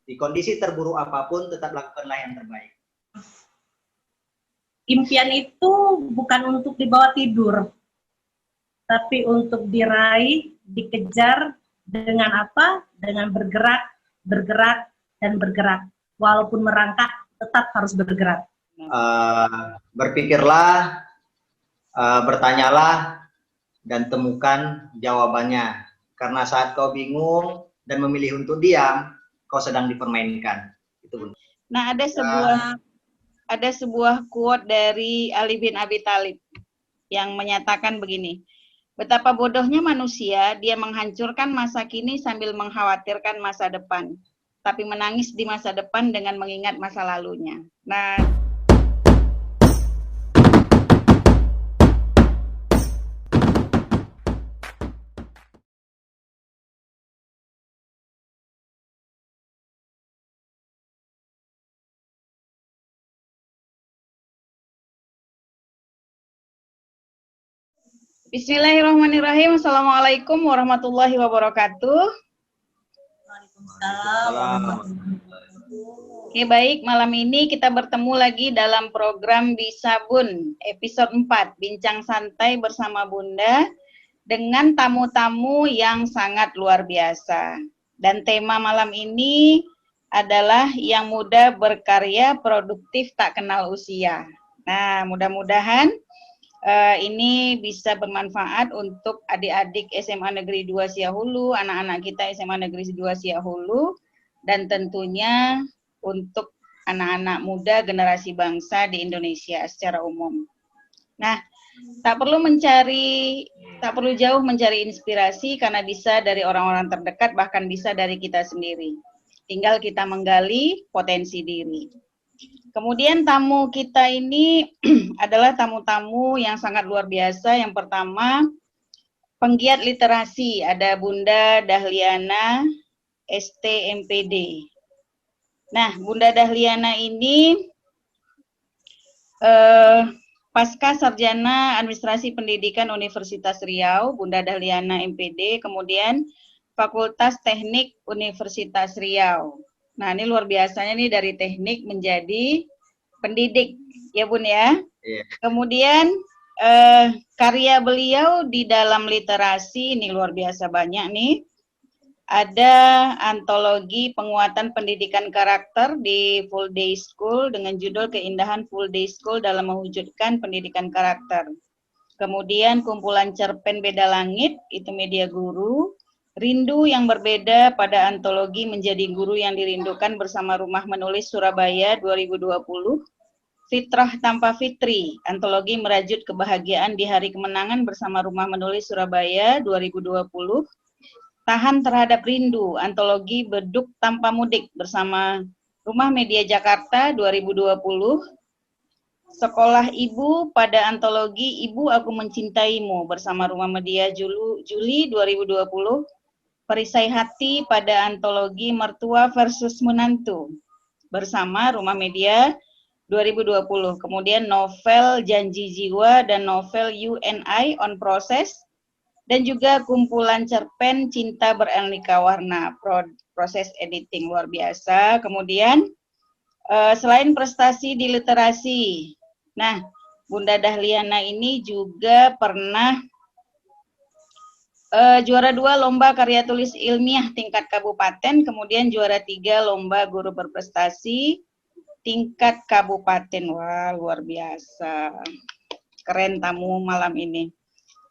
Di kondisi terburuk apapun, tetap lakukanlah yang terbaik. Impian itu bukan untuk dibawa tidur, tapi untuk diraih, dikejar dengan apa? Dengan bergerak, bergerak, dan bergerak. Walaupun merangkak, tetap harus bergerak. Berpikirlah, bertanyalah, dan temukan jawabannya. Karena saat kau bingung dan memilih untuk diam, kau sedang dipermainkan. Itu Bun. Nah, ada sebuah quote dari Ali bin Abi Thalib yang menyatakan begini, betapa bodohnya manusia, dia menghancurkan masa kini sambil mengkhawatirkan masa depan, tapi menangis di masa depan dengan mengingat masa lalunya. Nah, Bismillahirrahmanirrahim. Assalamualaikum warahmatullahi wabarakatuh. Waalaikumsalam. Oke, baik. Malam ini kita bertemu lagi dalam program Bisa Bun, episode 4, Bincang Santai bersama Bunda, dengan tamu-tamu yang sangat luar biasa. Dan tema malam ini adalah yang muda berkarya, produktif, tak kenal usia. Nah, mudah-mudahan ini bisa bermanfaat untuk adik-adik SMA Negeri 2 Siahulu, anak-anak kita SMA Negeri 2 Siahulu, dan tentunya untuk anak-anak muda generasi bangsa di Indonesia secara umum. Nah, tak perlu jauh mencari inspirasi karena bisa dari orang-orang terdekat, bahkan bisa dari kita sendiri. Tinggal kita menggali potensi diri. Kemudian tamu kita ini adalah tamu-tamu yang sangat luar biasa. Yang pertama, penggiat literasi, ada Bunda Dahliana, ST MPD. Nah, Bunda Dahliana ini pasca sarjana administrasi pendidikan Universitas Riau, Bunda Dahliana MPD, kemudian Fakultas Teknik Universitas Riau. Nah, ini luar biasanya nih dari teknik menjadi pendidik, ya Bun ya. Iya. Kemudian karya beliau di dalam literasi ini luar biasa banyak nih. Ada antologi penguatan pendidikan karakter di Full Day School dengan judul Keindahan Full Day School dalam mewujudkan pendidikan karakter. Kemudian kumpulan cerpen Beda Langit, itu media guru. Rindu yang berbeda pada antologi Menjadi Guru yang Dirindukan bersama Rumah Menulis Surabaya 2020. Fitrah Tanpa Fitri, antologi merajut kebahagiaan di hari kemenangan bersama Rumah Menulis Surabaya 2020. Tahan Terhadap Rindu, antologi Beduk Tanpa Mudik bersama Rumah Media Jakarta 2020. Sekolah Ibu pada antologi Ibu Aku Mencintaimu bersama Rumah Media Juli 2020. Perisai Hati pada antologi Mertua versus Menantu bersama Rumah Media 2020. Kemudian novel Janji Jiwa dan novel UNI on Process, dan juga kumpulan cerpen Cinta Beraneka Warna, proses editing luar biasa. Kemudian selain prestasi di literasi, nah Bunda Dahliana ini juga pernah juara 2 lomba karya tulis ilmiah tingkat kabupaten, kemudian juara 3 lomba guru berprestasi tingkat kabupaten. Wah, luar biasa. Keren tamu malam ini.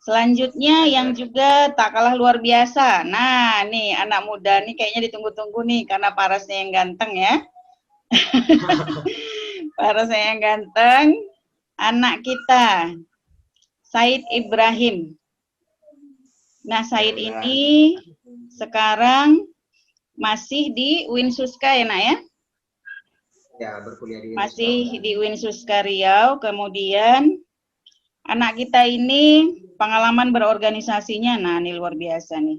Selanjutnya yang juga tak kalah luar biasa. Nah, nih anak muda nih kayaknya ditunggu-tunggu nih karena parasnya yang ganteng ya. Parasnya yang ganteng. Anak kita, Said Ibrahim. Nah, Said ini sekarang masih di UIN Suska ya, Nak ya? Ya, berkuliah di masih di UIN Suska Riau. Kemudian anak kita ini pengalaman berorganisasinya, nah ini luar biasa nih.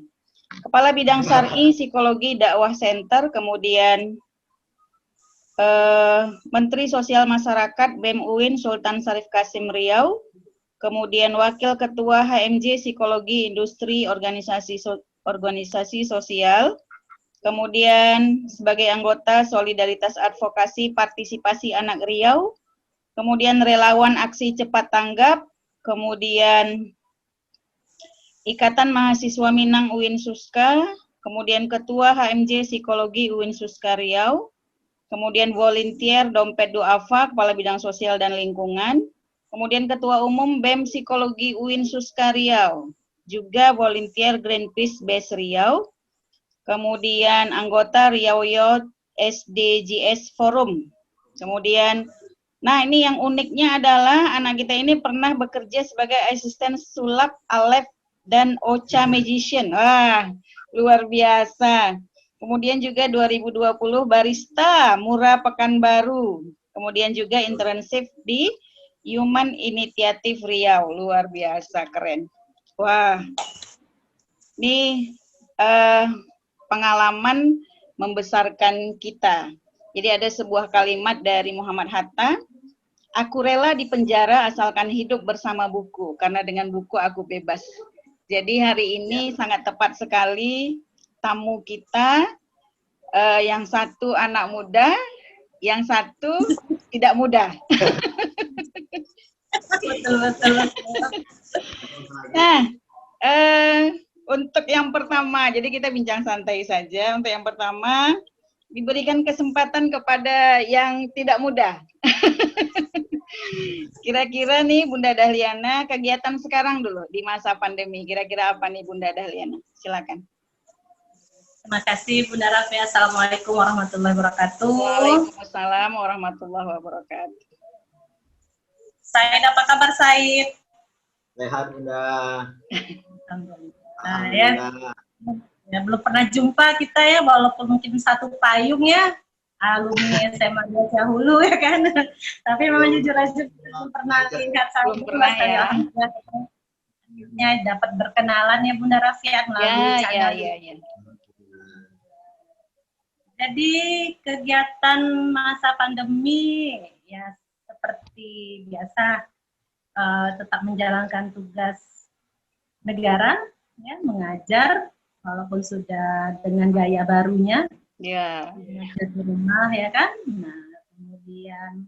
Kepala Bidang Syar'i Psikologi Dakwah Center, kemudian Menteri Sosial Masyarakat BEM UIN Sultan Syarif Kasim Riau, kemudian Wakil Ketua HMJ Psikologi Industri Organisasi Sosial, kemudian sebagai anggota Solidaritas Advokasi Partisipasi Anak Riau, kemudian relawan aksi cepat tanggap, kemudian Ikatan Mahasiswa Minang UIN Suska, kemudian Ketua HMJ Psikologi UIN Suska Riau, kemudian volunteer Dompet Duafa, Kepala Bidang Sosial dan Lingkungan, kemudian Ketua Umum BEM Psikologi UIN Suska Riau, juga volunteer Greenpeace Base Riau, kemudian anggota Riau Youth SDGs Forum. Kemudian, nah ini yang uniknya adalah anak kita ini pernah bekerja sebagai asisten sulap Alef dan Ocha Magician. Wah, luar biasa. Kemudian juga 2020 barista Murah Pekanbaru. Kemudian juga internship di Human Initiative Riau. Luar biasa, keren. Wah, ini pengalaman membesarkan kita. Jadi ada sebuah kalimat dari Muhammad Hatta, aku rela dipenjara asalkan hidup bersama buku, karena dengan buku aku bebas. Jadi hari ini sangat tepat sekali tamu kita, yang satu anak muda, yang satu tidak muda. Betul. Nah, untuk yang pertama, jadi kita bincang santai saja. Untuk yang pertama, diberikan kesempatan kepada yang tidak muda. Kira-kira nih Bunda Dahliana, kegiatan sekarang dulu di masa pandemi, kira-kira apa nih Bunda Dahliana? Silakan. Terima kasih Bunda Raffi. Assalamualaikum warahmatullahi wabarakatuh. Waalaikumsalam warahmatullahi wabarakatuh. Said, apa kabar Said? Sehat, Bunda. Alhamdulillah. Ya, belum pernah jumpa kita ya, walaupun mungkin satu payung ya, alumni SMA dahulu ya kan. Tapi memang jujur aja belum pernah lihat Said. Belum pernah ya. Akhirnya dapat berkenalan ya Bunda Raffi melalui channel. Ya. Jadi kegiatan masa pandemi ya seperti biasa, tetap menjalankan tugas negara, ya, mengajar walaupun sudah dengan gaya barunya, mengajar di rumah ya kan. Nah kemudian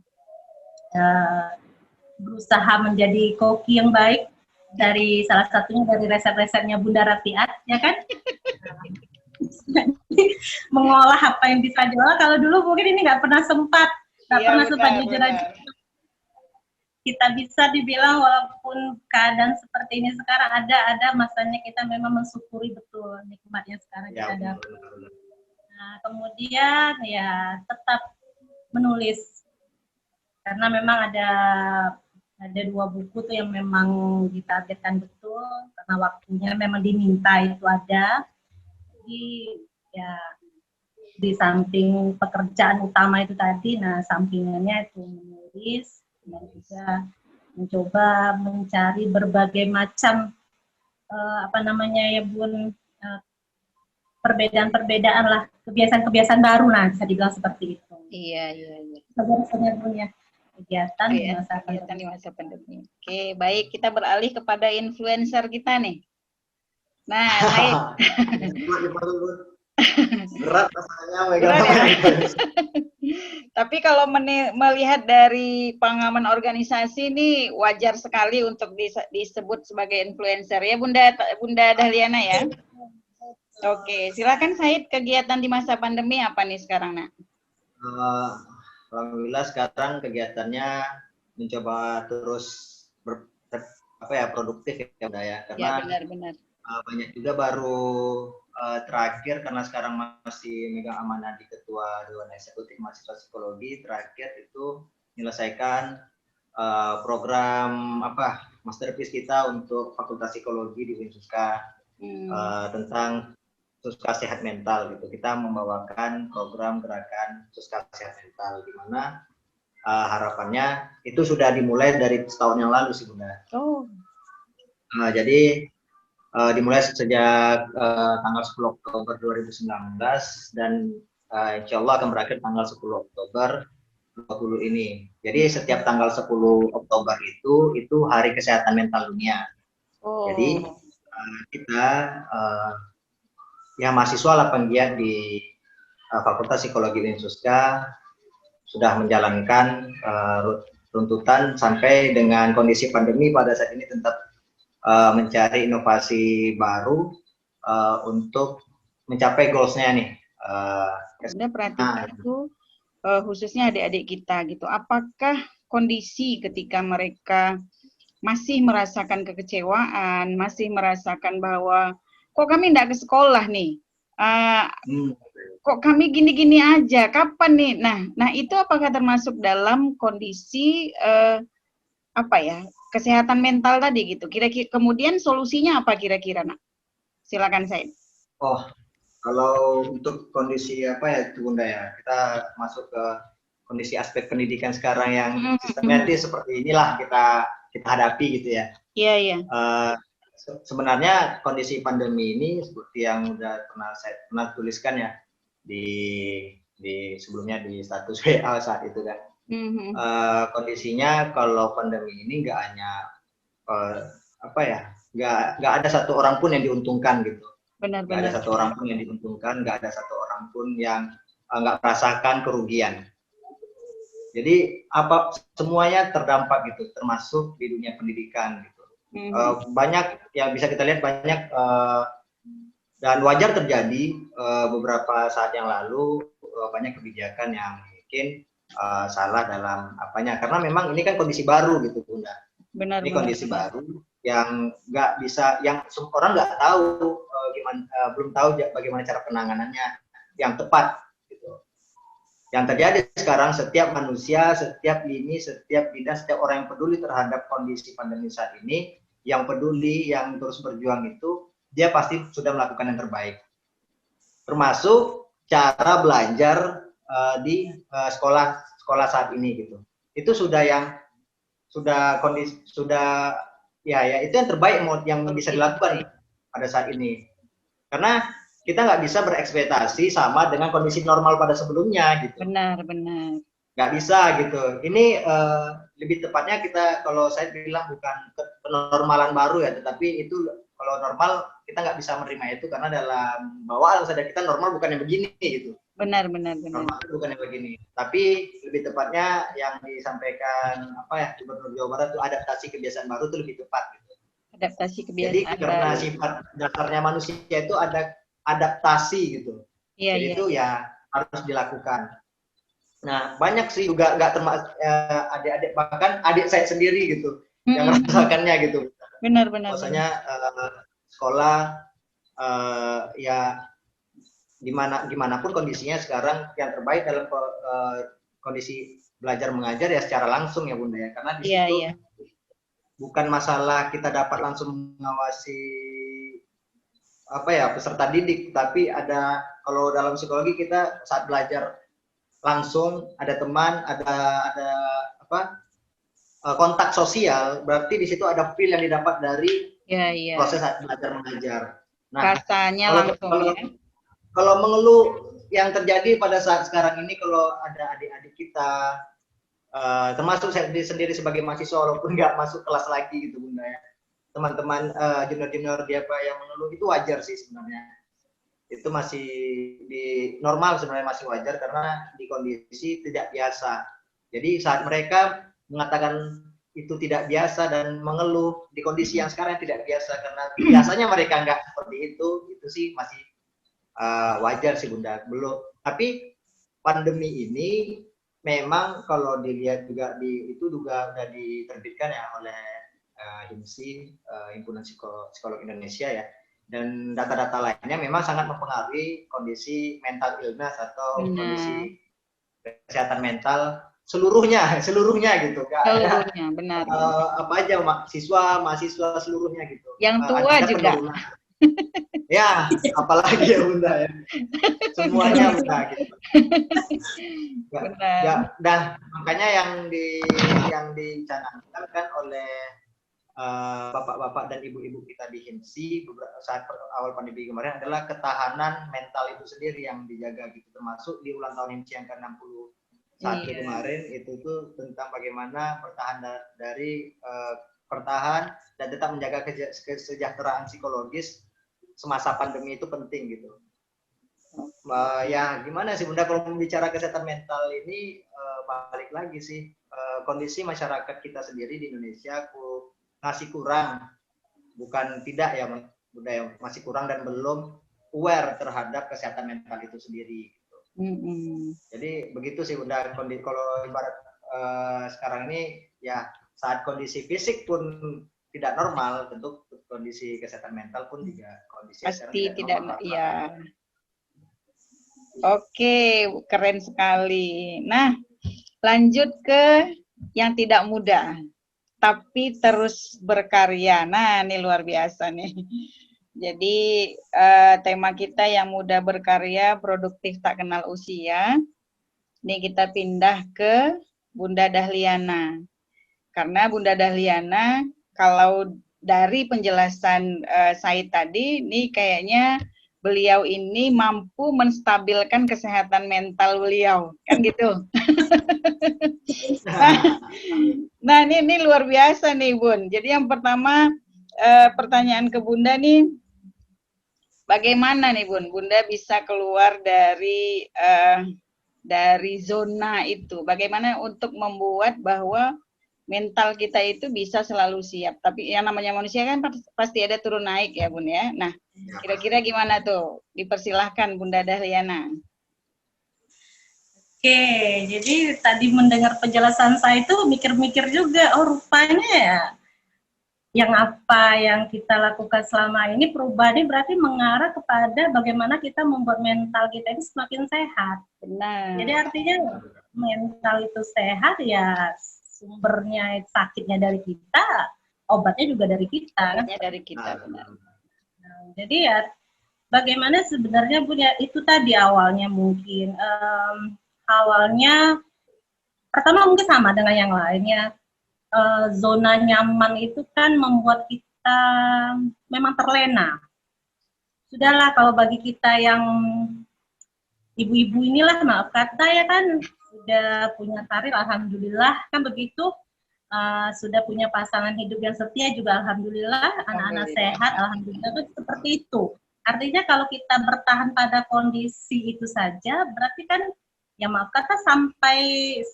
berusaha menjadi koki yang baik, dari salah satunya dari resep-resepnya Bunda Rafiat ya kan. Mengolah apa yang bisa diolah. Kalau dulu mungkin ini nggak pernah sempat jujur aja. Kita bisa dibilang walaupun keadaan seperti ini sekarang ada masanya kita memang mensyukuri betul nikmatnya sekarang kita ada. Nah kemudian ya tetap menulis, karena memang ada 2 buku tuh yang memang ditargetkan betul karena waktunya memang diminta itu ada. Ya di samping pekerjaan utama itu tadi, nah sampingannya itu menulis dan juga mencoba mencari berbagai macam perbedaan lah, kebiasaan baru, nah bisa dibilang seperti itu. Iya. Sebenarnya punya kegiatan di masa pandemi. Oke, baik, kita beralih kepada influencer kita nih. Nah, Said. Berat rasanya Tapi kalau melihat dari pengalaman organisasi ini wajar sekali untuk disebut sebagai influencer ya Bunda Dahliana ya. Oke, silakan Said, kegiatan di masa pandemi apa nih sekarang nak? Alhamdulillah sekarang kegiatannya mencoba terus produktif ya Bunda ya, karena ya, benar. Banyak juga baru terakhir karena sekarang masih megang amanah di Ketua Dewan Eksekutif Mahasiswa Psikologi, terakhir itu menyelesaikan program masterpiece kita untuk Fakultas Psikologi di UIN Suska tentang Suska Sehat Mental gitu. Kita membawakan program gerakan Suska Sehat Mental di mana harapannya itu sudah dimulai dari setahun yang lalu sih Bunda. Jadi dimulai sejak tanggal 10 Oktober 2019 dan insya Allah akan berakhir tanggal 10 Oktober 2020 ini. Jadi setiap tanggal 10 Oktober itu Hari Kesehatan Mental Dunia. Jadi kita ya mahasiswa lah penggiat di Fakultas Psikologi Unsuska sudah menjalankan runtutan sampai dengan kondisi pandemi pada saat ini tetap mencari inovasi baru untuk mencapai goals-nya nih. Anda perhatikan itu khususnya adik-adik kita gitu. Apakah kondisi ketika mereka masih merasakan kekecewaan, masih merasakan bahwa kok kami tidak ke sekolah nih, kok kami gini-gini aja, kapan nih? Nah itu apakah termasuk dalam kondisi apa ya, kesehatan mental tadi gitu? Kira-kira kemudian solusinya apa kira-kira, Nak? Silakan Said. Oh, kalau untuk kondisi apa ya itu Bunda ya, kita masuk ke kondisi aspek pendidikan sekarang yang sistematis seperti inilah kita hadapi gitu ya. Iya, iya. Sebenarnya kondisi pandemi ini seperti yang udah saya pernah tuliskan ya di sebelumnya di status WA saat itu kan. Kondisinya kalau pandemi ini nggak hanya apa ya, nggak ada satu orang pun yang diuntungkan gitu. Nggak ada satu orang pun yang diuntungkan, nggak ada satu orang pun yang nggak merasakan kerugian. Jadi semuanya terdampak gitu, termasuk di dunia pendidikan gitu. Banyak yang bisa kita lihat banyak dan wajar terjadi beberapa saat yang lalu banyak kebijakan yang mungkin salah dalam apanya, karena memang ini kan kondisi baru gitu Bunda. Ini kondisi baru yang nggak bisa, yang orang nggak tahu belum tahu bagaimana cara penanganannya yang tepat gitu. Yang terjadi sekarang, setiap manusia, setiap lini, setiap bidang, setiap orang yang peduli terhadap kondisi pandemi saat ini, yang peduli, yang terus berjuang itu, dia pasti sudah melakukan yang terbaik. Termasuk cara belajar di sekolah saat ini gitu. Itu sudah ya itu yang terbaik yang bisa dilakukan pada saat ini. Karena kita nggak bisa berekspektasi sama dengan kondisi normal pada sebelumnya gitu. Benar. Nggak bisa gitu. Ini lebih tepatnya kalau saya bilang bukan kenormalan baru ya, tetapi itu kalau normal kita nggak bisa menerima itu karena dalam bawaan sadar kita normal bukan yang begini gitu. Benar. Normal bukan yang begini. Tapi lebih tepatnya yang disampaikan Gubernur Jawa Barat itu adaptasi kebiasaan baru itu lebih tepat gitu. Adaptasi kebiasaan. Jadi karena sifat dasarnya manusia itu ada adaptasi gitu. Jadi itu ya harus dilakukan. Nah, banyak sih juga nggak termasuk adik-adik, bahkan adik saya sendiri gitu yang merasakannya gitu. Benar. Maksudnya sekolah ya gimana pun kondisinya sekarang yang terbaik dalam kondisi belajar mengajar ya secara langsung ya Bunda ya, karena di situ bukan masalah kita dapat langsung mengawasi peserta didik, tapi ada, kalau dalam psikologi kita saat belajar langsung ada teman, ada kontak sosial, berarti di situ ada feel yang didapat dari proses belajar mengajar. Nah, rasanya kalau mengeluh yang terjadi pada saat sekarang ini, kalau ada adik-adik kita, termasuk saya sendiri sebagai mahasiswa walaupun nggak masuk kelas lagi gitu Bunda ya, teman-teman junior dia yang mengeluh itu wajar sih sebenarnya. Itu masih normal sebenarnya, masih wajar karena di kondisi tidak biasa. Jadi saat mereka mengatakan itu tidak biasa dan mengeluh di kondisi yang sekarang tidak biasa karena biasanya mereka nggak seperti itu sih masih wajar sih Bunda. Belum, tapi pandemi ini memang kalau dilihat juga itu juga sudah diterbitkan ya oleh HIMSI, Himpunan Psikolog Indonesia ya, dan data-data lainnya memang sangat mempengaruhi kondisi mental illness atau kondisi kesehatan mental seluruhnya gitu. Seluruhnya, benar. Apa aja mahasiswa seluruhnya gitu. Yang tua juga. Ya, apalagi ya Bunda ya. Semuanya Bunda gitu. Makanya yang dicanangkan kan oleh bapak-bapak dan ibu-ibu kita di HIMSI saat awal pandemi kemarin adalah ketahanan mental itu sendiri yang dijaga gitu, termasuk di ulang tahun HIMSI yang ke-61 kemarin itu tuh tentang bagaimana bertahan dan tetap menjaga kesejahteraan psikologis semasa pandemi itu penting gitu. Ya gimana sih Bunda, kalau membicara kesehatan mental ini balik lagi sih, kondisi masyarakat kita sendiri di Indonesia masih kurang, bukan tidak ya Bunda, ya masih kurang dan belum aware terhadap kesehatan mental itu sendiri. Jadi begitu sih Bunda, kalau ibarat sekarang ini ya saat kondisi fisik pun tidak normal, tentu kondisi kesehatan mental pun juga kondisi pasti tidak normal. Ya. Oke, keren sekali. Nah, lanjut ke yang tidak mudah, tapi terus berkarya. Nah, ini luar biasa nih. Jadi, tema kita yang mudah berkarya, produktif tak kenal usia. Ini kita pindah ke Bunda Dahliana. Karena Bunda Dahliana, kalau dari penjelasan Said tadi, ini kayaknya beliau ini mampu menstabilkan kesehatan mental beliau, kan gitu. Nah ini luar biasa nih Bun. Jadi yang pertama pertanyaan ke Bunda nih, bagaimana nih Bun, Bunda bisa keluar dari zona itu? Bagaimana untuk membuat bahwa mental kita itu bisa selalu siap. Tapi yang namanya manusia kan pasti ada turun naik ya Bun ya. Nah, kira-kira gimana tuh? Dipersilahkan Bunda Dahliana. Oke, jadi tadi mendengar penjelasan saya itu mikir-mikir juga, oh rupanya ya yang apa yang kita lakukan selama ini perubahannya berarti mengarah kepada bagaimana kita membuat mental kita itu semakin sehat. Benar. Jadi artinya mental itu sehat ya sumbernya sakitnya dari kita, obatnya juga dari kita. Obatnya dari kita, benar. Nah, jadi ya bagaimana sebenarnya Bu ya itu tadi awalnya mungkin awalnya pertama mungkin sama dengan yang lainnya, zona nyaman itu kan membuat kita memang terlena. Sudahlah kalau bagi kita yang ibu-ibu inilah maaf kata ya kan sudah punya karir, alhamdulillah kan begitu, sudah punya pasangan hidup yang setia juga alhamdulillah, anak-anak sehat alhamdulillah, itu seperti itu. Artinya kalau kita bertahan pada kondisi itu saja, berarti kan ya maaf kata sampai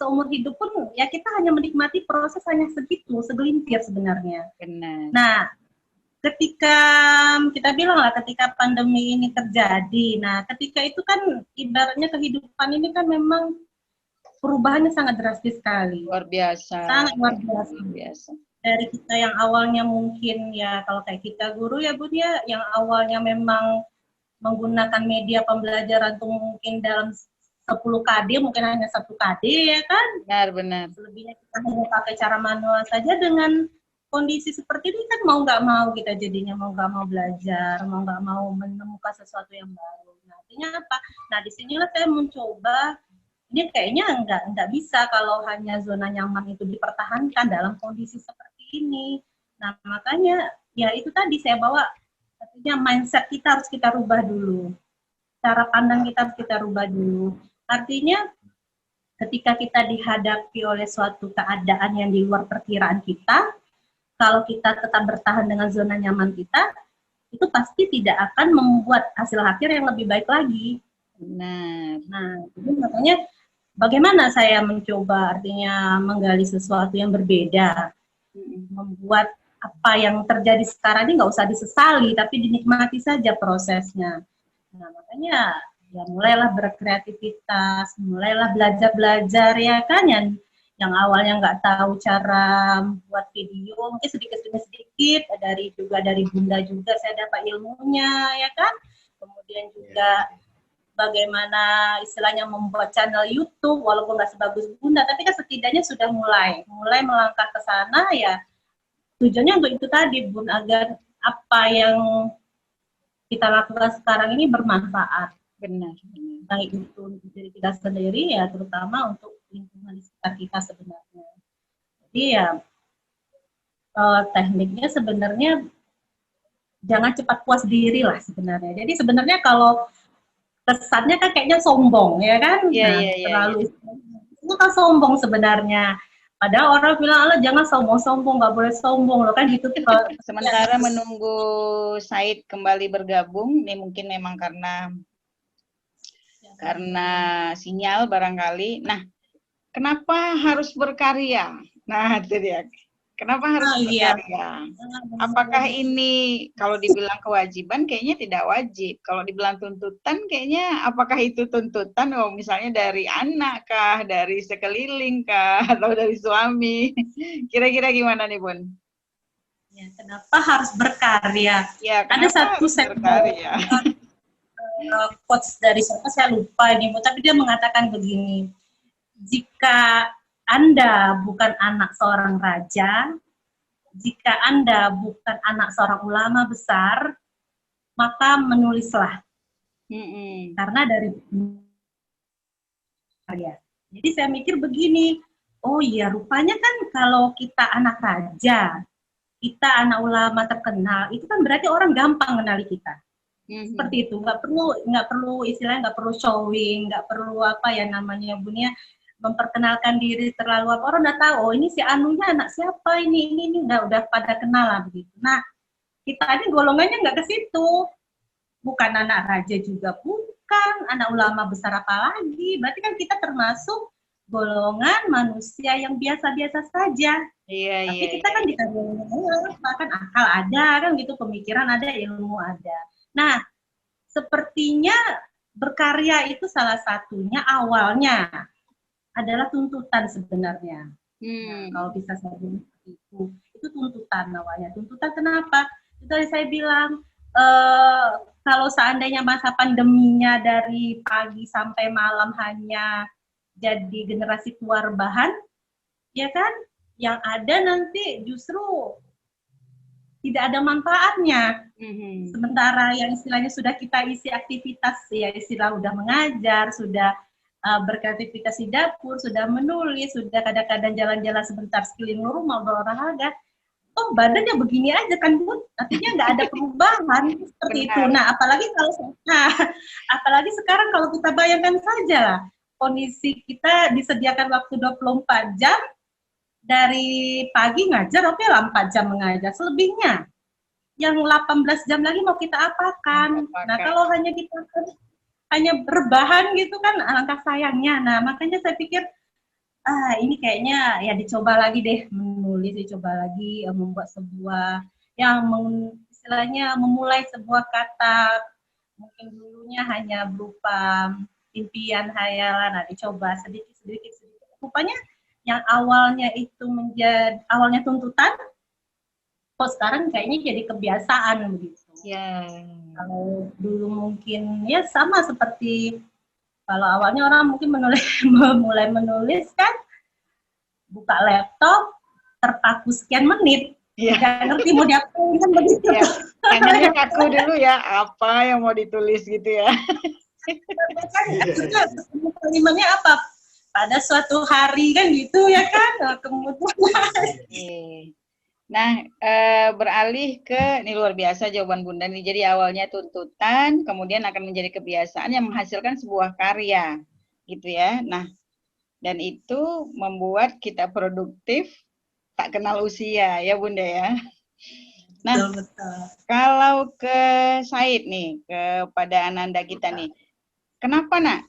seumur hidup pun ya kita hanya menikmati proses hanya segitu, segelintir sebenarnya. Benar. Nah, ketika kita bilang lah ketika pandemi ini terjadi, nah ketika itu kan ibaratnya kehidupan ini kan memang perubahannya sangat drastis sekali. Luar biasa. Sangat luar biasa. Dari kita yang awalnya mungkin ya kalau kayak kita guru ya Bun ya, yang awalnya memang menggunakan media pembelajaran tuh mungkin dalam 10 KD mungkin hanya 1 KD ya kan? Benar. Selebihnya kita hanya pakai cara manual saja. Dengan kondisi seperti ini kan mau nggak mau kita jadinya mau nggak mau belajar, mau nggak mau menemukan sesuatu yang baru. Nah, artinya apa? Nah, disinilah saya mencoba, ini kayaknya nggak bisa kalau hanya zona nyaman itu dipertahankan dalam kondisi seperti ini. Nah, makanya ya itu tadi saya bawa, artinya mindset kita harus kita rubah dulu. Cara pandang kita harus kita rubah dulu. Artinya ketika kita dihadapi oleh suatu keadaan yang di luar perkiraan kita, kalau kita tetap bertahan dengan zona nyaman kita, itu pasti tidak akan membuat hasil akhir yang lebih baik lagi. Nah, jadi makanya bagaimana saya mencoba artinya menggali sesuatu yang berbeda, membuat apa yang terjadi sekarang ini nggak usah disesali, tapi dinikmati saja prosesnya. Nah, makanya ya mulailah berkreativitas, mulailah belajar ya kan, yang awalnya nggak tahu cara buat video, mungkin sedikit dari Bunda juga saya dapat ilmunya ya kan, kemudian juga bagaimana istilahnya membuat channel YouTube walaupun nggak sebagus Bunda, tapi kan setidaknya sudah mulai melangkah ke sana ya, tujuannya untuk itu tadi Bun, agar apa yang kita lakukan sekarang ini bermanfaat. Benar. Baik itu untuk diri kita sendiri ya, terutama untuk lingkungan di sekitar kita sebenarnya. Jadi ya tekniknya sebenarnya jangan cepat puas diri lah sebenarnya. Jadi sebenarnya kalau kesannya kan kayaknya sombong ya kan, terlalu itu kan sombong sebenarnya. Padahal orang bilang, Allah jangan sombong-sombong, nggak boleh sombong loh kan gitu. Sementara menunggu Said kembali bergabung, ini mungkin memang karena karena sinyal barangkali. Nah, kenapa harus berkarya? Nah, itu dia. Kenapa harus Iya. berkarya? Apakah ini kalau dibilang kewajiban kayaknya tidak wajib. Kalau dibilang tuntutan kayaknya apakah itu tuntutan? Oh, misalnya dari anak kah, dari sekeliling kah, atau dari suami? Kira-kira gimana nih, Bun? Ya, kenapa harus berkarya? Ya, Ada kenapa satu harus saya berkarya? quotes dari siapa saya lupa ini, tapi dia mengatakan begini, jika Anda bukan anak seorang raja, jika Anda bukan anak seorang ulama besar, maka menulislah. Karena dari karya. Jadi saya mikir begini, oh iya rupanya kan kalau kita anak raja, kita anak ulama terkenal, itu kan berarti orang gampang kenali kita. Seperti itu, nggak perlu istilahnya, nggak perlu showing, nggak perlu apa ya namanya Bunia, memperkenalkan diri terlalu apa, orang udah tahu, oh ini si Anunya anak siapa, ini udah pada kenal lah begitu. Nah, kita ini golongannya nggak ke situ, bukan anak raja juga bukan, anak ulama besar apalagi, berarti kan kita termasuk golongan manusia yang biasa-biasa saja. Iya, tapi kita kan dikasih bahkan akal ada kan gitu, pemikiran ada, ilmu ada. Nah, sepertinya berkarya itu salah satunya awalnya adalah tuntutan sebenarnya. Nah, kalau bisa saya bilang itu tuntutan awalnya. Tuntutan kenapa? Itu tadi saya bilang, kalau seandainya masa pandeminya dari pagi sampai malam hanya jadi generasi tua rebahan, ya kan? Yang ada nanti justru tidak ada manfaatnya. Sementara yang istilahnya sudah kita isi aktivitas, ya istilah udah mengajar, sudah berkreativitas di dapur, sudah menulis, sudah kadang-kadang jalan-jalan sebentar sekeliling rumah, berolahraga, oh badannya begini aja kan Bun, artinya nggak ada perubahan seperti itu. Nah apalagi sekarang kalau kita bayangkan saja kondisi kita disediakan waktu 24 jam, dari pagi ngajar, oke lah 4 jam mengajar, selebihnya yang 18 jam lagi mau kita apakan? Nah kalau hanya kita hanya berbahan gitu kan, alangkah sayangnya. Nah makanya saya pikir ini kayaknya ya dicoba lagi deh menulis, dicoba lagi membuat sebuah yang istilahnya memulai sebuah kata, mungkin dulunya hanya berupa impian, hayalan, nah dicoba sedikit. Rupanya yang awalnya itu awalnya tuntutan, kok sekarang kayaknya jadi kebiasaan begitu. Kalau dulu mungkin ya sama seperti kalau awalnya orang mungkin mulai menulis kan, buka laptop, terpaku sekian menit, nggak ngerti mau diapain kan begitu. Tangannya kaku dulu ya, apa yang mau ditulis gitu ya. Kalimatnya apa? Pada suatu hari kan gitu ya kan, kemudian. Nah, beralih ke, ini luar biasa jawaban Bunda nih. Jadi awalnya tuntutan, kemudian akan menjadi kebiasaan yang menghasilkan sebuah karya, gitu ya. Nah, dan itu membuat kita produktif, tak kenal usia, ya Bunda ya. Nah, kalau ke Said nih, kepada Ananda kita nih, kenapa nak?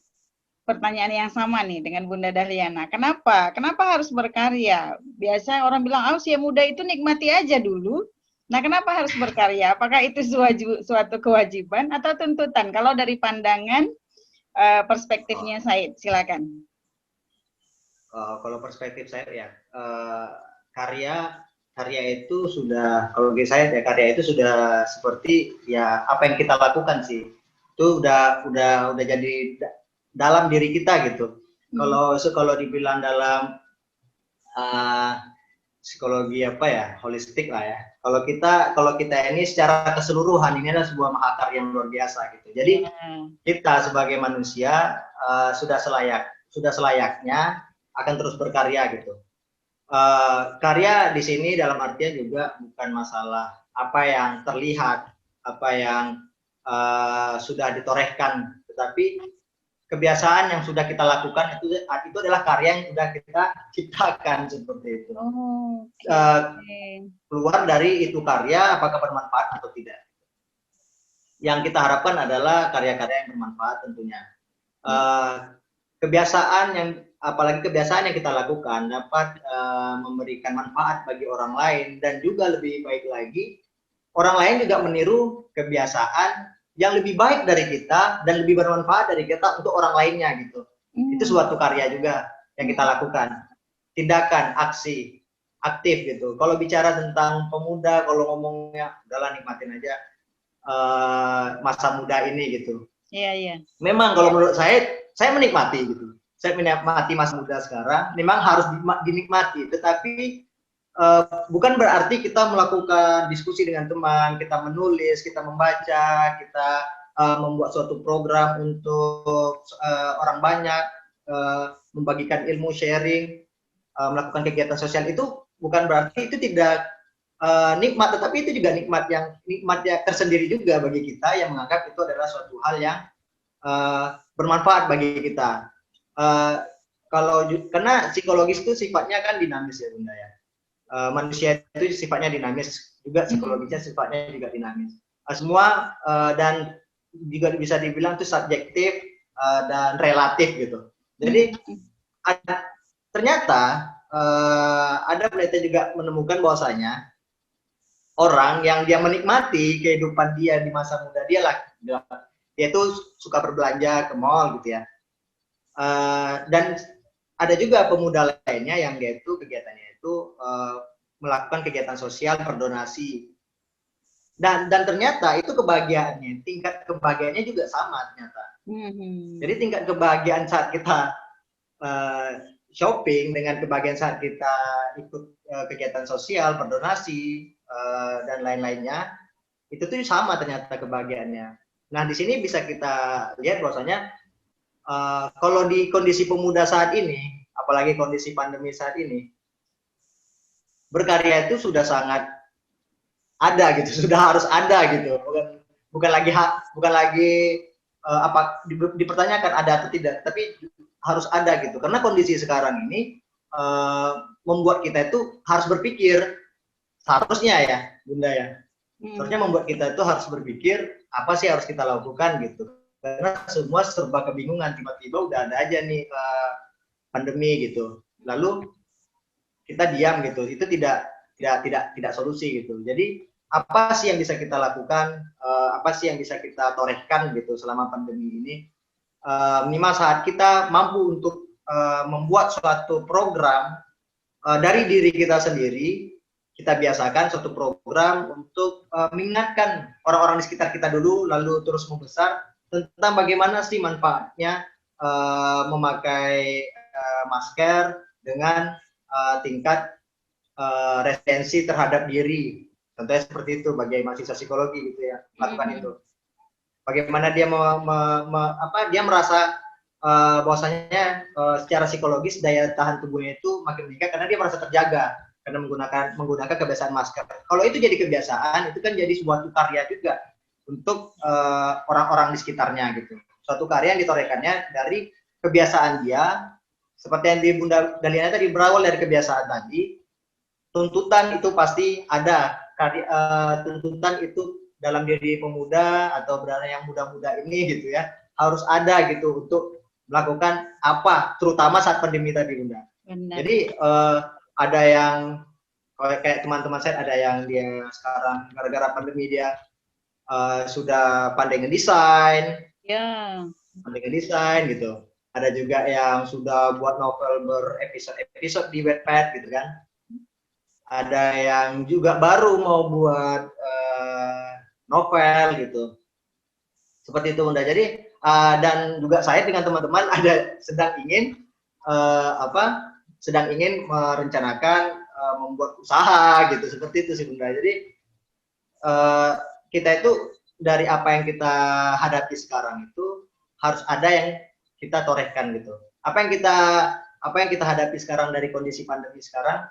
Pertanyaan yang sama nih dengan Bunda Dahliana. Kenapa harus berkarya? Biasa orang bilang, usia muda itu nikmati aja dulu. Nah, kenapa harus berkarya? Apakah itu suatu kewajiban atau tuntutan? Kalau dari pandangan perspektifnya Said, silakan. Kalau perspektif saya ya, karya itu sudah, kalau bagi saya ya karya itu sudah seperti ya apa yang kita lakukan sih. Itu udah jadi dalam diri kita gitu. Kalau dibilang dalam psikologi apa ya, holistik lah ya. Kalau kita ini secara keseluruhan ini adalah sebuah mahakarya yang luar biasa gitu. Jadi kita sebagai manusia sudah selayaknya akan terus berkarya gitu. Karya di sini dalam artian juga bukan masalah apa yang terlihat, apa yang sudah ditorehkan, tetapi kebiasaan yang sudah kita lakukan itu adalah karya yang sudah kita ciptakan seperti itu. Keluar dari itu karya apakah bermanfaat atau tidak. Yang kita harapkan adalah karya-karya yang bermanfaat tentunya. Kebiasaan yang apalagi kebiasaan yang kita lakukan dapat memberikan manfaat bagi orang lain, dan juga lebih baik lagi orang lain juga meniru kebiasaan yang lebih baik dari kita dan lebih bermanfaat dari kita untuk orang lainnya gitu. Itu suatu karya juga yang kita lakukan. Tindakan, aksi, aktif gitu. Kalau bicara tentang pemuda, kalau ngomongnya udahlah nikmatin aja masa muda ini gitu. Iya. Memang kalau menurut saya menikmati gitu. Saya menikmati masa muda sekarang. Memang harus dinikmati, tetapi bukan berarti kita melakukan diskusi dengan teman, kita menulis, kita membaca, kita membuat suatu program untuk orang banyak, membagikan ilmu, sharing, melakukan kegiatan sosial, itu bukan berarti itu tidak nikmat, tetapi itu juga nikmatnya tersendiri juga bagi kita yang menganggap itu adalah suatu hal yang bermanfaat bagi kita. Karena psikologis itu sifatnya kan dinamis ya Bunda ya. Manusia itu sifatnya dinamis, juga psikologisnya sifatnya juga dinamis. Semua dan juga bisa dibilang itu subjektif dan relatif gitu. Jadi ternyata ada penelitian juga menemukan bahwasanya orang yang dia menikmati kehidupan dia di masa muda dia itu suka berbelanja ke mall gitu ya. Dan ada juga pemuda lainnya yang dia itu kegiatannya itu melakukan kegiatan sosial, berdonasi, dan ternyata itu kebahagiaannya, tingkat kebahagiaannya juga sama ternyata. Jadi tingkat kebahagiaan saat kita shopping dengan kebahagiaan saat kita ikut kegiatan sosial, berdonasi, dan lain-lainnya, itu tuh sama ternyata kebahagiaannya. Nah di sini bisa kita lihat bahwasanya kalau di kondisi pemuda saat ini, apalagi kondisi pandemi saat ini, berkarya itu sudah sangat ada gitu, sudah harus ada gitu, bukan lagi dipertanyakan ada atau tidak, tapi harus ada gitu, karena kondisi sekarang ini membuat kita itu harus berpikir, seharusnya ya Bunda ya, seharusnya membuat kita itu harus berpikir apa sih harus kita lakukan gitu, karena semua serba kebingungan, tiba-tiba udah ada aja nih pandemi gitu, lalu kita diam gitu, itu tidak solusi gitu. Jadi apa sih yang bisa kita lakukan, apa sih yang bisa kita torehkan gitu selama pandemi ini, minimal saat kita mampu untuk membuat suatu program dari diri kita sendiri, kita biasakan suatu program untuk mengingatkan orang-orang di sekitar kita dulu, lalu terus membesar tentang bagaimana sih manfaatnya memakai masker dengan tingkat retensi terhadap diri. Contohnya seperti itu bagi mahasiswa psikologi gitu ya, lakukan itu. Bagaimana dia dia merasa bahwasanya secara psikologis daya tahan tubuhnya itu makin meningkat karena dia merasa terjaga karena menggunakan kebiasaan masker. Kalau itu jadi kebiasaan, itu kan jadi suatu karya juga untuk orang-orang di sekitarnya gitu. Suatu karya yang ditorehkannya dari kebiasaan dia, seperti yang di Bunda Daliana tadi, berawal dari kebiasaan tadi. Tuntutan itu pasti ada, tuntutan itu dalam diri pemuda atau berada yang muda-muda ini gitu ya, harus ada gitu untuk melakukan apa, terutama saat pandemi tadi Bunda. Benar. Jadi ada yang kayak teman-teman saya, ada yang dia sekarang gara-gara pandemi dia sudah pandai ngedesain, pandai ngedesain gitu. Ada juga yang sudah buat novel berepisode-episode di Wattpad gitu kan. Ada yang juga baru mau buat novel gitu, seperti itu Bunda. Jadi dan juga saya dengan teman-teman ada sedang ingin merencanakan membuat usaha gitu, seperti itu sih Bunda. Jadi kita itu dari apa yang kita hadapi sekarang itu harus ada yang kita torehkan gitu. Apa yang kita hadapi sekarang dari kondisi pandemi sekarang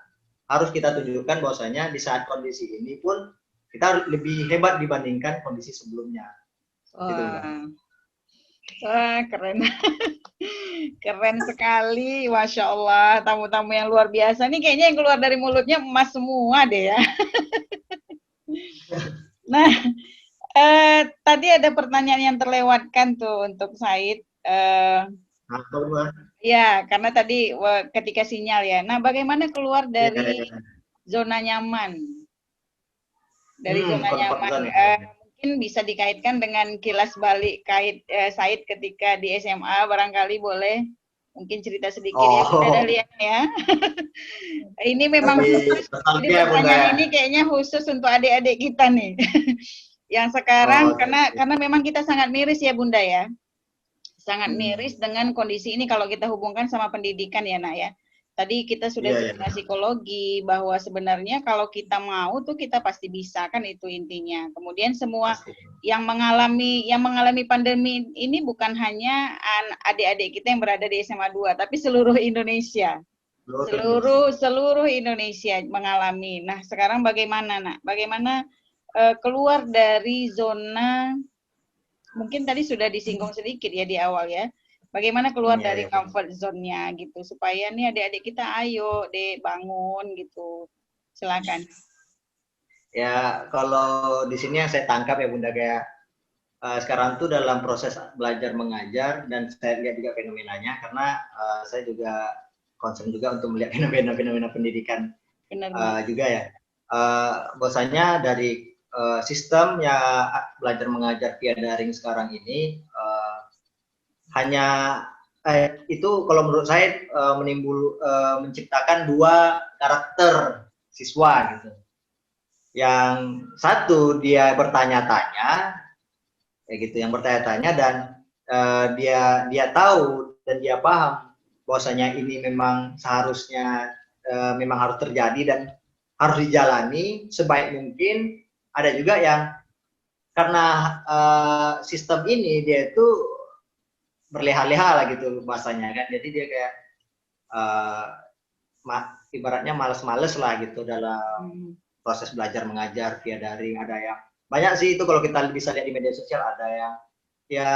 harus kita tunjukkan bahwasanya di saat kondisi ini pun kita lebih hebat dibandingkan kondisi sebelumnya. Wah, keren. Keren sekali, Masya Allah. Tamu-tamu yang luar biasa. Nih kayaknya yang keluar dari mulutnya emas semua deh ya. Nah, tadi ada pertanyaan yang terlewatkan tuh untuk Said. Nah, keluar. Ya, karena tadi ketika sinyal ya. Nah, bagaimana keluar Ya, dari ya. zona nyaman? Dari zona Comfort nyaman, zone ya. mungkin bisa dikaitkan dengan kilas balik Said ketika di SMA, barangkali boleh mungkin cerita sedikit ya Bunda Oh, Dahlia ya. Ini memang lebih khusus, jadi nostalgia Bunda pertanyaan ya. ini kayaknya khusus untuk adik-adik kita nih. Yang sekarang, Oh, karena memang kita sangat miris ya Bunda ya. Sangat Hmm. miris dengan kondisi ini kalau kita hubungkan sama pendidikan ya Nak ya. Tadi kita sudah Iya, cerita iya. psikologi bahwa sebenarnya kalau kita mau tuh kita pasti bisa, kan itu intinya. Kemudian semua Pasti. yang mengalami pandemi ini bukan hanya adik-adik kita yang berada di SMA 2, tapi seluruh Indonesia. Seluruh Indonesia mengalami. Nah, sekarang bagaimana Nak? Bagaimana keluar dari zona, mungkin tadi sudah disinggung sedikit ya di awal ya. Bagaimana keluar Iya, dari iya. comfort zone-nya gitu supaya nih adik-adik kita ayo deh bangun gitu. Silakan. Ya, kalau di sini yang saya tangkap ya Bunda, kayak sekarang tuh dalam proses belajar mengajar, dan saya lihat juga fenomenanya karena saya juga concern juga untuk melihat fenomena pendidikan Benar-benar. juga ya. Bahwasanya dari sistem ya belajar mengajar via daring sekarang ini hanya itu kalau menurut saya menciptakan dua karakter siswa gitu. Yang satu dia bertanya-tanya, kayak gitu, yang bertanya-tanya dan dia tahu dan dia paham bahwasanya ini memang seharusnya memang harus terjadi dan harus dijalani sebaik mungkin. Ada juga yang karena sistem ini dia itu berleha-leha lah gitu bahasanya kan, jadi dia kayak ibaratnya males-males lah gitu dalam proses belajar mengajar via daring. Ada yang banyak sih itu kalau kita bisa lihat di media sosial, ada yang ya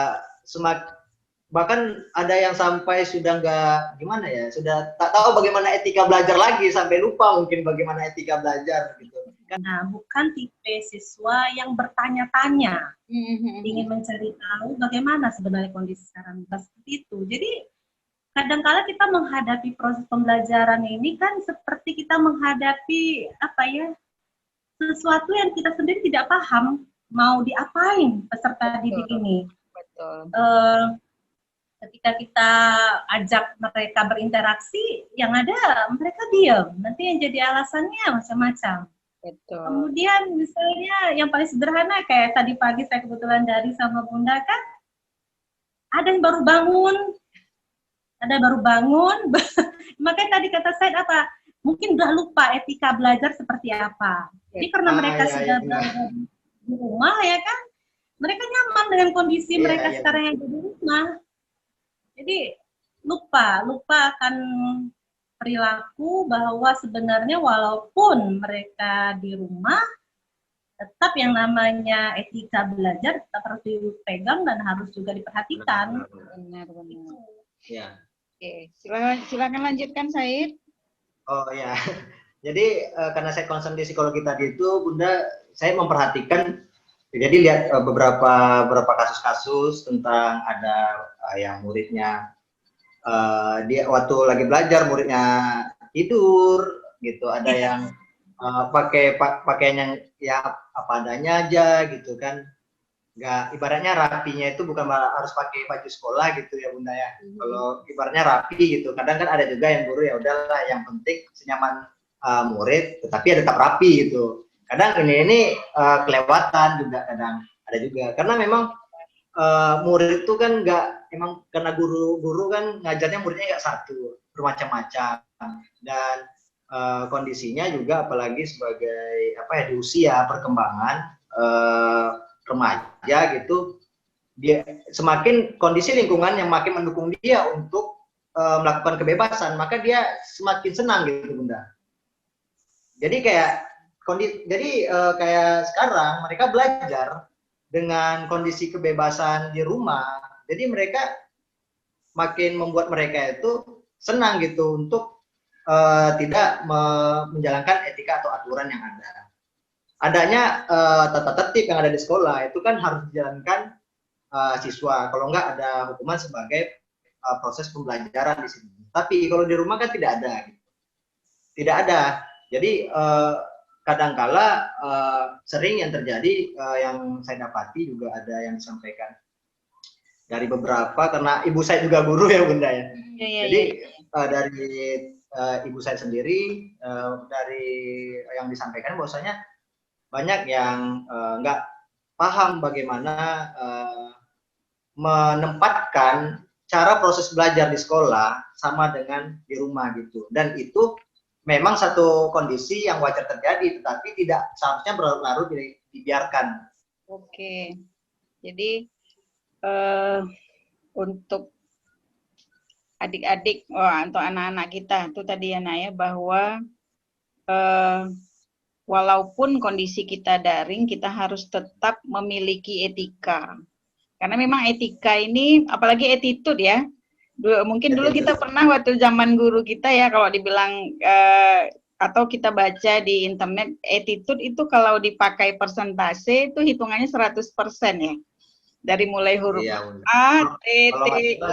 bahkan ada yang sampai sudah nggak gimana ya, sudah tak tahu bagaimana etika belajar lagi, sampai lupa mungkin bagaimana etika belajar gitu. Nah, bukan tipe siswa yang bertanya-tanya, ingin mencari tahu bagaimana sebenarnya kondisi sekarang, seperti itu. Jadi kadang-kala kita menghadapi proses pembelajaran ini kan seperti kita menghadapi apa ya, sesuatu yang kita sendiri tidak paham mau diapain peserta didik ini. Betul. Ketika kita ajak mereka berinteraksi, yang ada mereka diam. Nanti yang jadi alasannya macam-macam. Betul. Kemudian misalnya yang paling sederhana kayak tadi pagi saya kebetulan dari sama Bunda kan, ada yang baru bangun, makanya tadi kata saya apa, mungkin udah lupa etika belajar seperti apa. Jadi karena mereka sudah belajar di rumah ya kan, mereka nyaman dengan kondisi mereka sekarang yang di rumah. Jadi lupa akan perilaku bahwa sebenarnya walaupun mereka di rumah, tetap yang namanya etika belajar tetap harus dipegang dan harus juga diperhatikan. Benar. Ya. Oke, silakan lanjutkan Said. Oh ya, jadi karena saya concern di psikologi tadi itu, Bunda, saya memperhatikan. Jadi lihat beberapa kasus-kasus tentang ada yang muridnya dia waktu lagi belajar muridnya tidur gitu, ada yang pakaian yang ya apa adanya aja gitu kan, nggak, ibaratnya rapinya itu bukan harus pakai baju sekolah gitu ya Bunda ya. Kalau ibaratnya rapi gitu, kadang kan ada juga yang guru ya udahlah yang penting senyaman murid tetapi tetap rapi gitu. Kadang ini kelewatan juga, kadang ada juga karena memang murid itu kan nggak, emang karena guru kan ngajarnya muridnya nggak satu, bermacam-macam, dan kondisinya juga apalagi sebagai apa ya, di usia perkembangan remaja gitu, dia semakin kondisi lingkungan yang makin mendukung dia untuk melakukan kebebasan, maka dia semakin senang gitu Bunda. Jadi kayak kayak sekarang mereka belajar dengan kondisi kebebasan di rumah, jadi mereka makin membuat mereka itu senang gitu untuk tidak menjalankan etika atau aturan yang ada. Adanya tata tertib yang ada di sekolah itu kan harus dijalankan siswa. Kalau enggak ada hukuman sebagai proses pembelajaran di sini. Tapi kalau di rumah kan tidak ada. Tidak ada. Jadi kadangkala sering yang terjadi yang saya dapati juga ada yang disampaikan dari beberapa, karena ibu saya juga guru ya Bunda ya. Jadi dari ibu saya sendiri dari yang disampaikan bahwasanya banyak yang nggak paham bagaimana menempatkan cara proses belajar di sekolah sama dengan di rumah gitu. Dan itu memang satu kondisi yang wajar terjadi, tetapi tidak seharusnya berlarut-larut dibiarkan. Oke, jadi untuk adik-adik, untuk anak-anak kita itu tadi ya Naya, bahwa walaupun kondisi kita daring, kita harus tetap memiliki etika. Karena memang etika ini, apalagi attitude ya. Mungkin dulu kita pernah waktu zaman guru kita ya, kalau dibilang atau kita baca di internet, attitude itu kalau dipakai persentase itu hitungannya 100% ya. Dari mulai huruf A, T, T.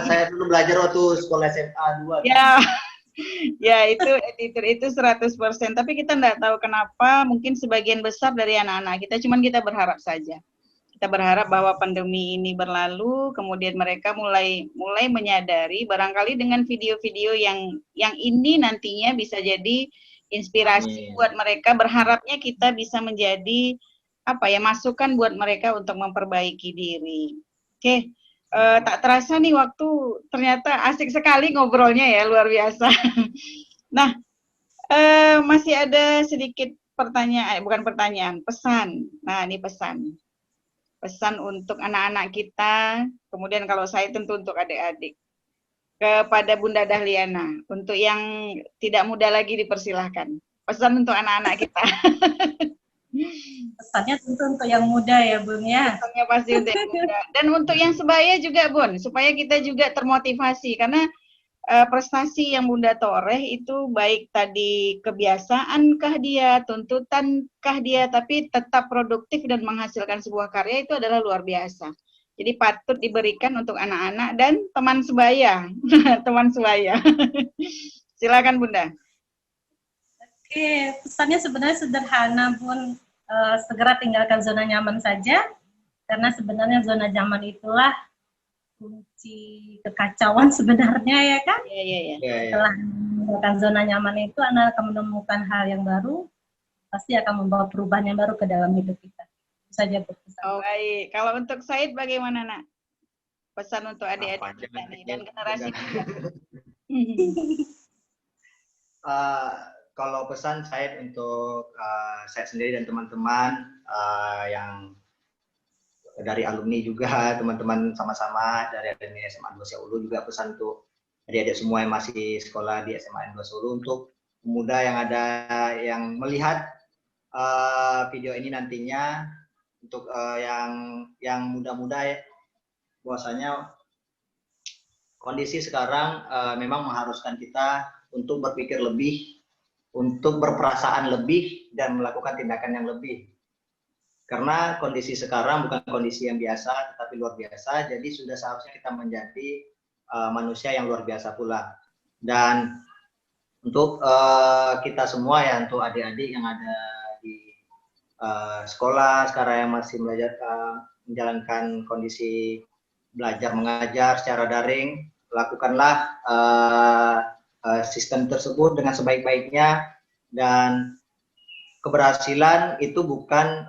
Saya dulu belajar waktu sekolah SMA 2. Ya, ya itu attitude itu 100%. Tapi kita nggak tahu kenapa, mungkin sebagian besar dari anak-anak kita, cuman kita berharap saja. Kita berharap bahwa pandemi ini berlalu, kemudian mereka mulai menyadari, barangkali dengan video-video yang ini nantinya bisa jadi inspirasi buat mereka. Berharapnya kita bisa menjadi masukan buat mereka untuk memperbaiki diri. Oke, tak terasa nih waktu ternyata asik sekali ngobrolnya ya, luar biasa. Nah, masih ada sedikit pertanyaan, bukan pertanyaan, pesan. Nah, ini pesan. Pesan untuk anak-anak kita, kemudian kalau saya tentu untuk adik-adik. Kepada Bunda Dahliana, untuk yang tidak muda lagi dipersilahkan. Pesan untuk anak-anak kita. Pesannya tentu untuk yang muda ya Bun ya. Pesannya pasti untuk yang muda. Dan untuk yang sebaya juga Bun, supaya kita juga termotivasi. Karena prestasi yang Bunda toreh itu baik tadi kebiasaankah dia, tuntutankah dia, tapi tetap produktif dan menghasilkan sebuah karya itu adalah luar biasa. Jadi patut diberikan untuk anak-anak dan teman sebaya. Teman sebaya. Silakan Bunda. Oke, pesannya sebenarnya sederhana Bun. Segera tinggalkan zona nyaman saja, karena sebenarnya zona nyaman itulah kunci kekacauan sebenarnya ya kan? Iya. Setelah meninggalkan zona nyaman itu, anak akan menemukan hal yang baru, pasti akan membawa perubahan yang baru ke dalam hidup kita. Itu saja pesan. Oh baik, kalau untuk Said bagaimana nak? Pesan untuk adik-adik kita nih dan generasi muda. Kalau pesan saya untuk saya sendiri dan teman-teman yang dari alumni juga, teman-teman sama-sama dari alumni SMA 2 Solo juga, pesan untuk adik-adik semua yang masih sekolah di SMA 2 Solo, untuk pemuda yang ada yang melihat video ini nantinya, untuk yang muda-muda ya, bahwasanya kondisi sekarang memang mengharuskan kita untuk berpikir lebih, untuk berperasaan lebih, dan melakukan tindakan yang lebih. Karena kondisi sekarang bukan kondisi yang biasa, tetapi luar biasa. Jadi sudah seharusnya kita menjadi manusia yang luar biasa pula. Dan untuk kita semua ya, untuk adik-adik yang ada di sekolah sekarang yang masih belajar menjalankan kondisi belajar mengajar secara daring, lakukanlah sistem tersebut dengan sebaik-baiknya, dan keberhasilan itu bukan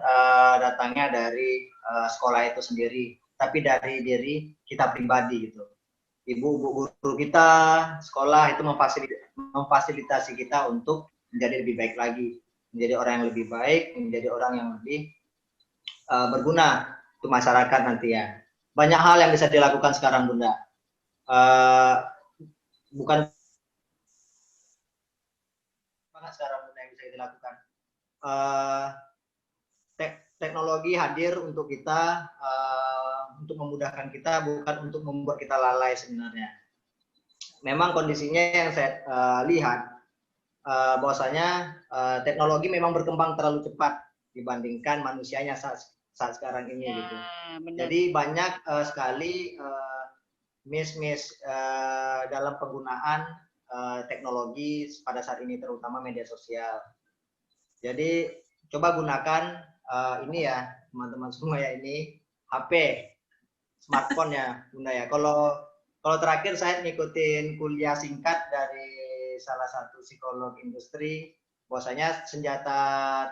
datangnya dari sekolah itu sendiri, tapi dari diri kita pribadi gitu. Ibu guru kita, sekolah itu memfasilitasi kita untuk menjadi lebih baik lagi, menjadi orang yang lebih baik, menjadi orang yang lebih berguna untuk masyarakat nanti ya. Banyak hal yang bisa dilakukan sekarang Bunda. Bukan banget sekarang Bunda yang bisa dilakukan. Teknologi hadir untuk kita, untuk memudahkan kita, bukan untuk membuat kita lalai sebenarnya. Memang kondisinya yang saya lihat, bahwasanya teknologi memang berkembang terlalu cepat dibandingkan manusianya saat sekarang ini gitu. Benar. Jadi banyak sekali miss dalam penggunaan teknologi pada saat ini, terutama media sosial. Jadi coba gunakan ini ya teman-teman semua ya, ini HP, smartphone ya Bunda ya. Kalau terakhir saya ngikutin kuliah singkat dari salah satu psikolog industri, bahwasanya senjata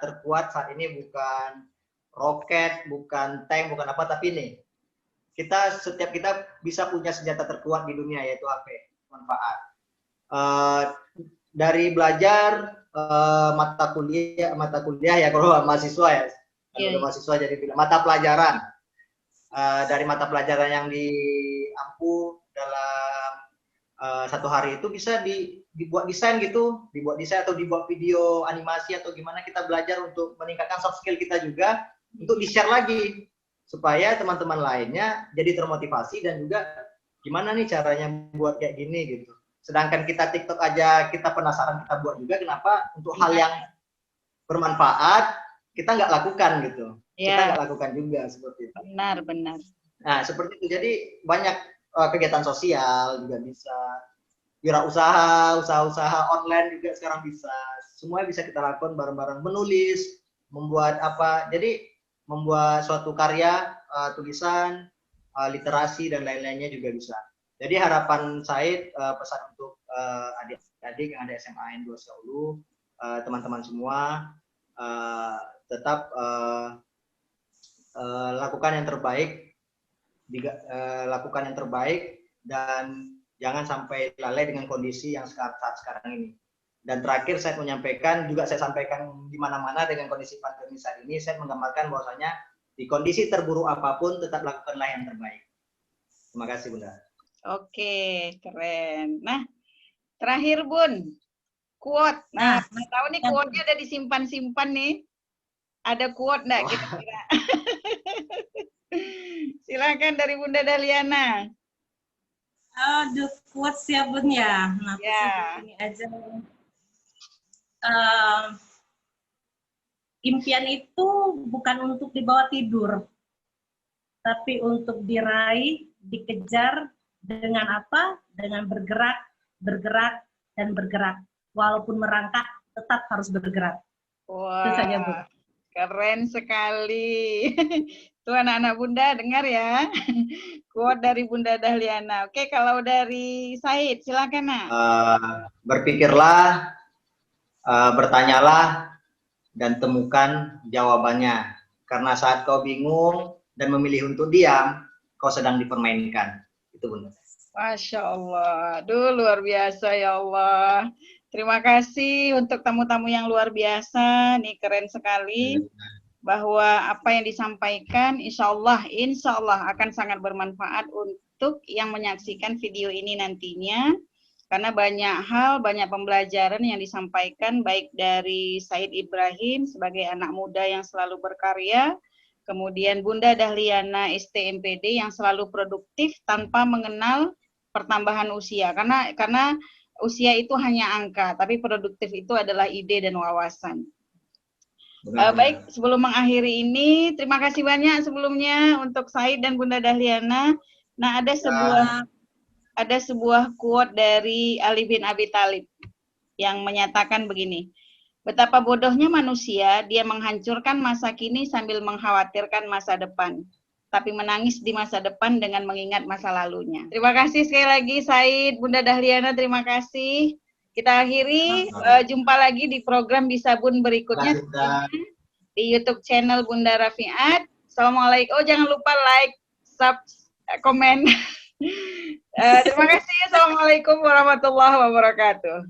terkuat saat ini bukan roket, bukan tank, bukan apa, tapi ini setiap kita bisa punya senjata terkuat di dunia, yaitu HP. Manfaat dari belajar mata kuliah ya, kalau mahasiswa ya, kalau mahasiswa jadi mata pelajaran, dari mata pelajaran yang diampu dalam satu hari itu bisa dibuat desain gitu, dibuat desain atau dibuat video animasi atau gimana, kita belajar untuk meningkatkan soft skill kita juga, untuk di-share lagi supaya teman-teman lainnya jadi termotivasi dan juga gimana nih caranya buat kayak gini gitu. Sedangkan kita TikTok aja kita penasaran, kita buat juga, kenapa untuk hal yang bermanfaat kita nggak lakukan gitu. Kita nggak lakukan juga seperti itu. Benar. Nah seperti itu, jadi banyak kegiatan sosial juga bisa, usaha online juga sekarang bisa, semuanya bisa kita lakukan bareng-bareng, menulis, membuat apa, jadi membuat suatu karya, tulisan, literasi dan lain-lainnya juga bisa. Jadi harapan saya, pesan untuk adik-adik yang ada SMA N2 Seulu, teman-teman semua, tetap lakukan yang terbaik, dan jangan sampai lalai dengan kondisi yang saat sekarang ini. Dan terakhir saya menyampaikan, juga saya sampaikan di mana-mana, dengan kondisi pandemi saat ini, saya menggambarkan bahwasanya di kondisi terburuk apapun tetap lakukanlah yang terbaik. Terima kasih Bunda. Oke, keren. Nah, terakhir Bun, quote. Nah, tahu nih quote-nya ada disimpan-simpan nih. Ada quote enggak kira-kira? Silakan dari Bunda Dahliana. Aduh, quotes ya Bun ya. Nah, ini aja. Impian itu bukan untuk dibawa tidur, tapi untuk diraih, dikejar dengan apa? Dengan bergerak, dan bergerak. Walaupun merangkak, tetap harus bergerak. Wah, itu saja, Bu. Keren sekali. Tuh anak-anak Bunda dengar ya. Quote dari Bunda Dahliana. Oke, kalau dari Said, silakan Nak. Berpikirlah, bertanyalah, dan temukan jawabannya. Karena saat kau bingung dan memilih untuk diam, kau sedang dipermainkan. Itu Bunda. Masya Allah. Aduh, luar biasa ya Allah. Terima kasih untuk tamu-tamu yang luar biasa. Nih keren sekali. Bahwa apa yang disampaikan insya Allah akan sangat bermanfaat untuk yang menyaksikan video ini nantinya. Karena banyak hal, banyak pembelajaran yang disampaikan baik dari Said Ibrahim sebagai anak muda yang selalu berkarya, kemudian Bunda Dahliana STMPD yang selalu produktif tanpa mengenal pertambahan usia. Karena usia itu hanya angka, tapi produktif itu adalah ide dan wawasan. Baik, sebelum mengakhiri ini, terima kasih banyak sebelumnya untuk Said dan Bunda Dahliana. Nah, ada sebuah quote dari Ali bin Abi Thalib yang menyatakan begini, betapa bodohnya manusia, dia menghancurkan masa kini sambil mengkhawatirkan masa depan, tapi menangis di masa depan dengan mengingat masa lalunya. Terima kasih sekali lagi Said, Bunda Dahliana, terima kasih. Kita akhiri, jumpa lagi di program Bisa Bun berikutnya di YouTube channel Bunda Rafiat. Assalamualaikum. Oh, jangan lupa like, subscribe, komen. Terima kasih. Assalamualaikum warahmatullahi wabarakatuh.